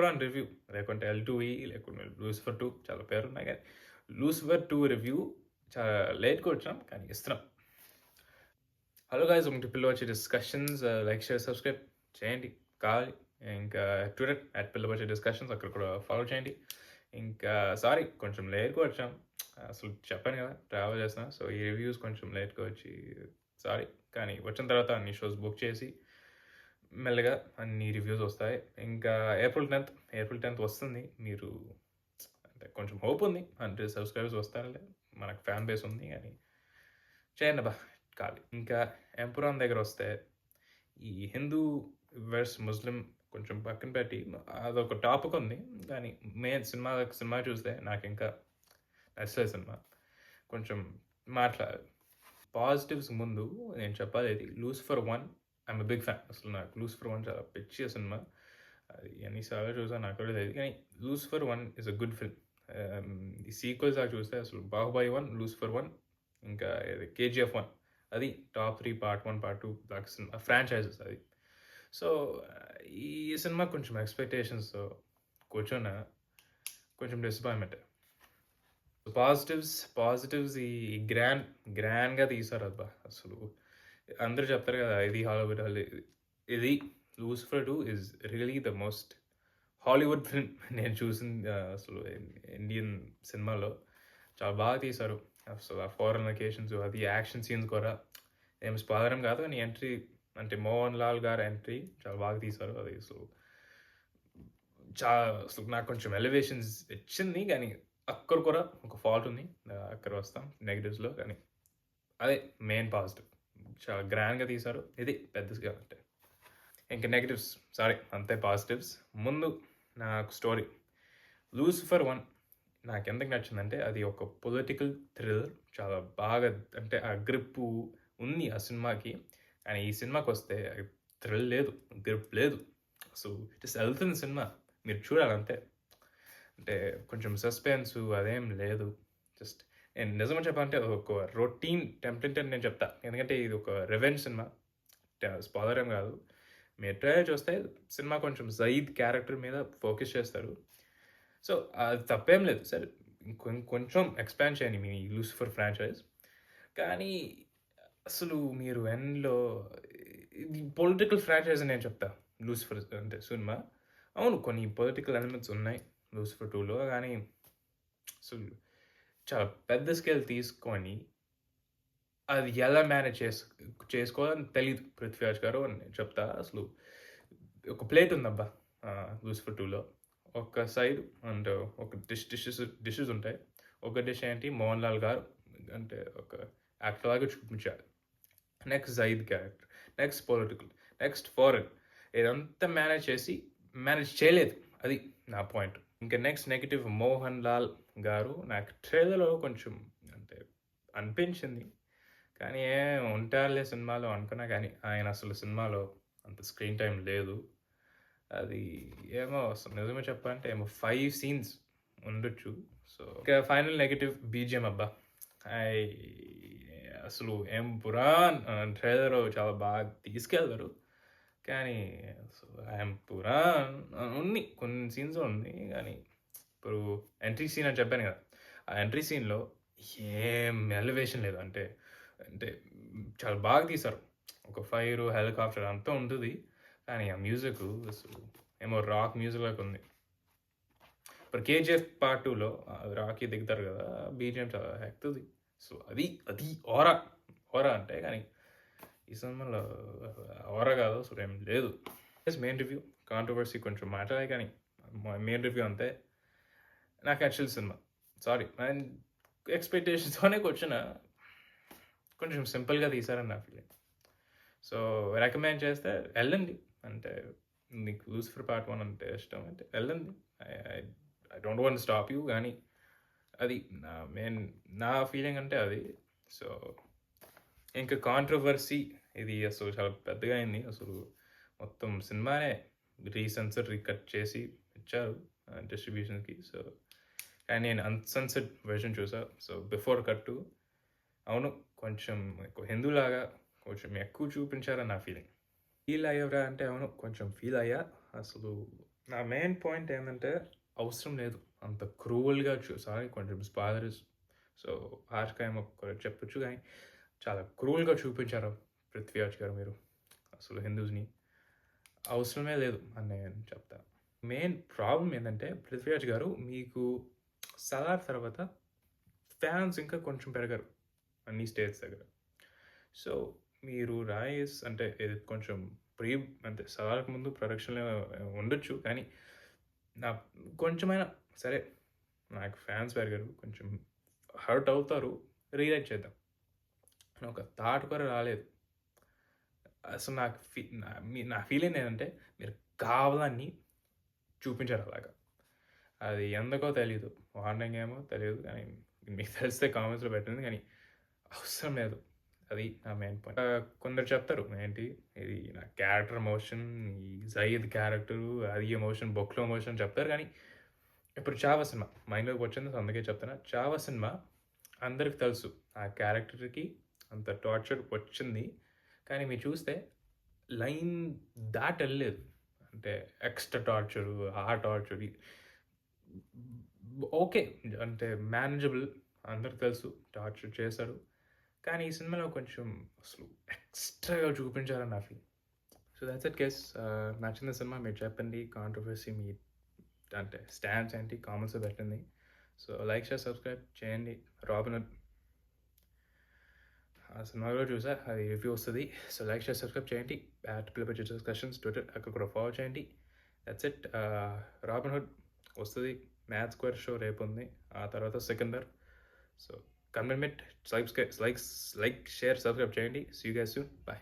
Quran review లేకుంటే L2E లేకుంటే Lucifer 2 చాలా పేరున్నాయి గానీ, లూసిఫర్ 2 రివ్యూ చాలా లేట్‌గా వచ్చాం కానీ ఇస్తున్నాం. Hello guys, welcome to Pillabachchi discussions. Like, share, subscribe చేయండి కావాలి. ఇంకా ట్విట్టర్ @పిల్లబచ్చి డిస్కషన్స్ అక్కడ కూడా ఫాలో చేయండి. ఇంకా సారీ కొంచెం లేట్‌గా వచ్చాం. అసలు చెప్పాను కదా ట్రావెల్ చేస్తున్నా. సో ఈ రివ్యూస్ కొంచెం లేట్‌గా వచ్చి సారీ. కానీ వచ్చిన తర్వాత అన్ని షోస్ బుక్ చేసి మెల్లగా అన్ని రివ్యూస్ వస్తాయి. ఇంకా ఏప్రిల్ 10th వస్తుంది. మీరు అంటే కొంచెం హోప్ ఉంది. 100 సబ్స్క్రైబర్స్ వస్తారులే. మనకు ఫ్యాన్ బేస్ ఉంది కానీ చేయండి అబ్బా కాదు. ఇంకా ఎంపురాన్ దగ్గర వస్తే ఈ హిందూ వర్స్ ముస్లిం కొంచెం పక్కన పెట్టి అదొక టాపిక్ ఉంది. కానీ మెయిన్ సినిమా చూస్తే నాకు ఇంకా నచ్చలేదు సినిమా. కొంచెం మాట్లాడాలి. పాజిటివ్స్ ముందు నేను చెప్పాలి లూసిఫర్ 1 ఐఎమ్ బిగ్ ఫ్యాన్. అసలు నాకు లూసిఫర్ 1 చాలా పిచ్చి సినిమా. అది ఎన్నిసార్లు చూసాను నాకు కూడా తెలియదు. కానీ Lucifer 1 is a good film. ఈ సీక్వెల్స్ చూస్తే అసలు బాహుబలి 1, లూసిఫర్ 1 ఇంకా కేజీఎఫ్ 1 అది టాప్ 3 పార్ట్ 1, పార్ట్ 2 దాకా సినిమా ఫ్రాంచైజెస్ అది. సో ఈ సినిమా కొంచెం ఎక్స్పెక్టేషన్స్తో కూర్చొని కొంచెం డిసప్పాయింట్మెంట్. పాజిటివ్స్ ఈ గ్రాండ్గా తీశారు అబ్బా. అసలు అందరూ చెప్తారు కదా ఇది హాలీవుడ్ ఇది Lucifer 2 is really the most Hollywood film నేను చూసిన అసలు ఇండియన్ సినిమాలో. చాలా బాగా తీశారు. అసలు ఆ ఫారెన్ లొకేషన్స్ అది యాక్షన్ సీన్స్ కూడా ఏం స్పాదరం కాదు కానీ ఎంట్రీ అంటే మోహన్ లాల్ గారు ఎంట్రీ చాలా బాగా తీశారు. అది అసలు నాకు కొంచెం ఎలివేషన్స్ ఇచ్చింది కానీ అక్కడ కూడా ఒక ఫాల్ట్ ఉంది. అక్కడ వస్తాం నెగిటివ్స్లో. కానీ అదే మెయిన్ పాజిటివ్. చాలా గ్రాండ్గా తీశారు. ఇది పెద్దగా అంటే ఇంకా నెగిటివ్స్ సారీ అంతే. పాజిటివ్స్ ముందు నాకు స్టోరీ లూసిఫర్ 1 నాకు ఎందుకు నచ్చిందంటే అది ఒక పొలిటికల్ థ్రిల్లర్. చాలా బాగా అంటే ఆ గ్రిప్ ఉంది ఆ సినిమాకి. కానీ ఈ సినిమాకి వస్తే థ్రిల్ లేదు, గ్రిప్ లేదు. సో జస్ట్ వెళ్తుంది సినిమా, మీరు చూడాలి అంతే. అంటే కొంచెం సస్పెన్స్ అదేం లేదు. జస్ట్ నేను నిజమని చెప్పాలంటే ఒక రొటీన్ టెంప్లెట్ అని నేను చెప్తా. ఎందుకంటే ఇది ఒక రివెంజ్ సినిమా. స్పాయిలర్ ఏం కాదు. మీరు ట్రైలర్ చూస్తే సినిమా కొంచెం జయీద్ క్యారెక్టర్ మీద ఫోకస్ చేస్తారు. సో అది తప్పేం లేదు. సరే కొంచెం ఎక్స్పాండ్ చేయండి మీ లూసిఫర్ ఫ్రాంచైజ్. కానీ అసలు మీరు ఎండ్లో ఇది పొలిటికల్ ఫ్రాంచైజ్ అని నేను చెప్తా. లూసిఫర్ అంటే సినిమా అవును కొన్ని పొలిటికల్ ఎలిమెంట్స్ ఉన్నాయి లూసిఫర్ 2లో. కానీ అసలు చాలా పెద్ద స్కేల్ తీసుకొని అది ఎలా మేనేజ్ చేసుకోవాలని తెలియదు పృథ్వీరాజ్ గారు అని నేను చెప్తా. అసలు ఒక ప్లేట్ ఉందబ్బా లూసిఫర్ 2లో. ఒక సైడ్ అండ్ ఒక డిషెస్ ఉంటాయి. ఒక డిష్ ఏంటి మోహన్ లాల్ గారు అంటే ఒక యాక్టర్ లాగా చూపించారు. Next Zaid character, next political, next foreign. ఇదంతా మేనేజ్ చేయలేదు. అది నా పాయింట్. ఇంకా నెక్స్ట్ నెగిటివ్ మోహన్ లాల్ గారు నాకు ట్రైలర్లో కొంచెం అంటే అనిపించింది. కానీ ఉంటారులే సినిమాలో అనుకున్నా. కానీ ఆయన అసలు సినిమాలో అంత స్క్రీన్ టైం లేదు. అది ఏమో అసలు నిజమే చెప్పాలంటే ఏమో 5 సీన్స్ ఉండొచ్చు. సో ఇంకా ఫైనల్ నెగిటివ్ బీజిఎం అబ్బా. అసలు ఏం పురాణ్ ట్రైలర్ చాలా బాగా తీసుకెళ్తారు. కానీ పురాణ్ ఉంది కొన్ని సీన్స్ ఉంది. కానీ ఇప్పుడు ఎంట్రీ సీన్ అని చెప్పాను కదా, ఆ ఎంట్రీ సీన్లో ఏం ఎలివేషన్ లేదు. అంటే అంటే చాలా బాగా తీశారు. ఒక ఫైర్ హెలికాప్టర్ అంతా ఉంటుంది. కానీ ఆ మ్యూజిక్ అసలు ఏమో రాక్ మ్యూజిక్ లాగా ఉంది. ఇప్పుడు కేజీఎఫ్ పార్ట్ 2లో రాకీ దిగుతారు కదా, బీజిఎం చాలా హెక్తుంది. సో అది ఓరా అంటే. కానీ ఈ సినిమాలో ఓరా కాదు అసలు ఏం లేదు. మెయిన్ రివ్యూ కాంట్రవర్సీ కొంచెం మాట్లాడాలి. కానీ మెయిన్ రివ్యూ అంతే. నాకు యాక్చువల్ సినిమా సారీ అండ్ ఎక్స్పెక్టేషన్స్తోనే వచ్చిన కొంచెం సింపుల్గా తీశారని నా ఫీలింగ్. సో రికమెండ్ చేస్తే వెళ్ళండి. అంటే నీకు లూసిఫర్ పార్ట్ 1 అంటే ఇష్టం అంటే వెళ్ళండి. I don't want stop you. కానీ అది నా ఫీలింగ్ అంటే అది. సో ఇంకా కాంట్రవర్సీ ఇది అసలు చాలా పెద్దగా అయింది. అసలు మొత్తం సినిమానే రీసెన్సర్ రీకట్ చేసి ఇచ్చారు డిస్ట్రిబ్యూషన్కి. సో కానీ నేను అన్సెన్సర్డ్ వెర్షన్ చూసా. సో బిఫోర్ కట్ అవును కొంచెం హిందూలాగా కొంచెం ఎక్కువ చూపించారని నా ఫీలింగ్. ఫీల్ అయ్యవరా అంటే అవును కొంచెం ఫీల్ అయ్యా. అసలు నా మెయిన్ పాయింట్ ఏందంటే, అవసరం లేదు. అంత క్రూయల్‌గా సారీ కొంచెం స్పాయిలర్స్. సో, హార్ష్‌గా ఏమో చెప్పొచ్చు గానీ, చాలా క్రూయల్‌గా చూపించారు 'పృథ్వీరాజ్' గారు మీరు. అసలు హిందూస్‌ని. అవసరమే లేదు అని నేను చెప్తా. మెయిన్ ప్రాబ్లమ్ ఏందంటే, 'పృథ్వీరాజ్' గారు మీకు 'సలార్' తర్వాత ఫ్యాన్స్ ఇంకా కొంచెం పెరిగారు అన్ని స్టేట్స్ దగ్గర. సో, మీరు 'రాయేస్' అంటే ఇది కొంచెం ప్రీ అంటే 'సలార్‌కి' ముందు ప్రొడక్షన్‌లో ఉండొచ్చు. కానీ నా కొంచెమైనా సరే నాకు ఫ్యాన్స్ పెరిగారు. కొంచెం హర్ట్ అవుతారు. రీరైట్ చేద్దాం అని ఒక థాట్ కూడా రాలేదు. అసలు నాకు నా ఫీలింగ్ ఏంటంటే మీరు కావాలని చూపించారు అలాగా. అది ఎందుకో తెలీదు. వార్నింగ్ ఏమో తెలీదు. కానీ మీకు తెలిస్తే కామెంట్స్‌లో పెట్టండి. కానీ అవసరం లేదు. అది నా మెయిన్ పాయింట్. కొందరు చెప్తారు ఏంటి ఇది నా క్యారెక్టర్ ఎమోషన్, ఈ 'జయీద్' క్యారెక్టరు అది ఎమోషన్, 'బొక్లో' ఎమోషన్ చెప్తారు. కానీ ఇప్పుడు 'చావా' సినిమా మైండ్‌లోకి వచ్చింది. సో, అందుకే చెప్తున్నా. 'చావా' సినిమా అందరికి తెలుసు. ఆ క్యారెక్టర్‌కి అంత టార్చర్ వచ్చింది. కానీ మీరు చూస్తే లైన్ దాటెళ్ళలేదు. అంటే ఎక్స్‌ట్రా టార్చరు, ఆ టార్చర్ ఓకే. అంటే మేనేజబుల్. అందరికి తెలుసు టార్చర్ చేశారు. కానీ ఈ సినిమాలో కొంచెం అసలు ఎక్స్‌ట్రాగా చూపించారని నా feeling. So, that's it guys. నచ్చిన సినిమా మీరు చెప్పండి. కాంట్రోవర్సీ మీ అంటే స్టాండ్స్ ఏంటి కామెంట్స్‌లో పెట్టండి. సో, లైక్, షేర్, సబ్స్క్రైబ్ చేయండి. 'రాబిన్ హుడ్' ఆ సినిమా కూడా చూసా. అది రివ్యూ వస్తది. సో, లైక్, షేర్, సబ్స్క్రైబ్ చేయండి. @పిల్లపచ్చి డిస్కషన్స్ ట్విట్టర్ అక్కడ కూడా ఫాలో చేయండి. That's it. 'రాబిన్ హుడ్' వస్తది. 'మ్యాథ్ స్క్వేర్' షో రేపుంది. ఆ తర్వాత 'Sikandar'. So, commitment like, share, subscribe చేయండి. See you guys soon. By.